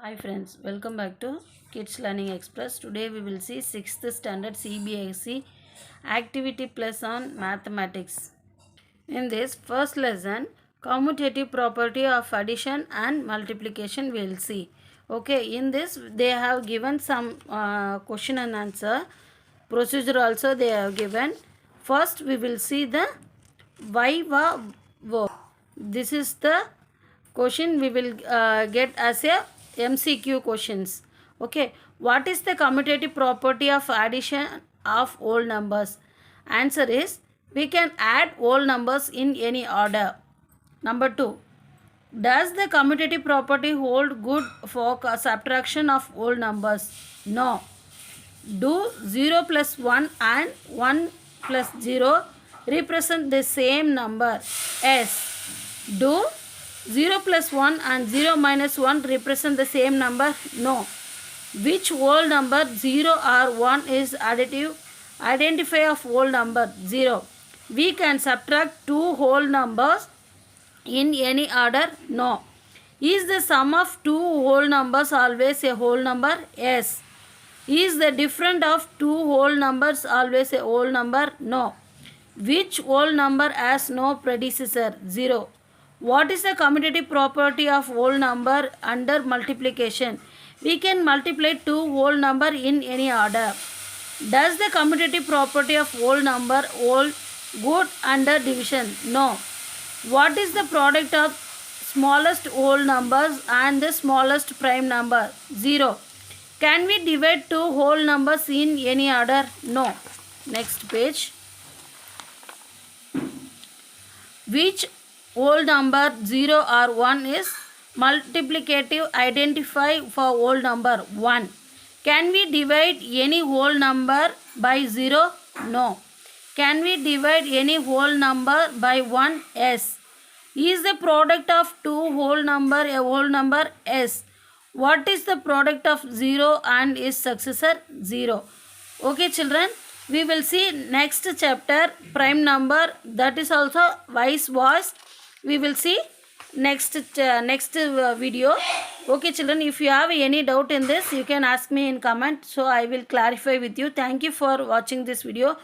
Hi friends, welcome back to Kids Learning Express. Today we will see 6th standard CBSE activity plus on mathematics. In this first lesson, commutative property of addition and multiplication we will see. Okay, in this they have given some question and answer. Procedure also they have given. First we will see the viva voce. This is the question we will get as a MCQ questions. Okay, what is the commutative property of addition of whole numbers? Answer is we can add whole numbers in any order. Number 2, does the commutative property hold good for subtraction of whole numbers? No. Do 0 plus 1 and 1 plus 0 represent the same number? Yes. Do 0 plus 1 and 0 minus 1 represent the same number? No. Which whole number 0 or 1 is additive? Identify of whole number 0. We can subtract two whole numbers in any order? No. Is the sum of two whole numbers always a whole number? Yes. Is the difference of two whole numbers always a whole number? No. Which whole number has no predecessor? 0. What is the commutative property of whole number under multiplication? We can multiply two whole number in any order. Does the commutative property of whole number hold good under division? No. What is the product of smallest whole numbers and the smallest prime number? 0. Can we divide two whole numbers in any order? No. Next page. Which whole number 0 or 1 is multiplicative? Identify for whole number 1. Can we divide any whole number by 0? No. Can we divide any whole number by 1? Yes. Is the product of two whole number a whole number? Yes. What is the product of 0 and its successor? 0. Okay children, we will see next chapter prime number, that is also vice versa. We will see next video. Okay children, if you have any doubt in this, you can ask me in comment, so I will clarify with you. Thank you for watching this video.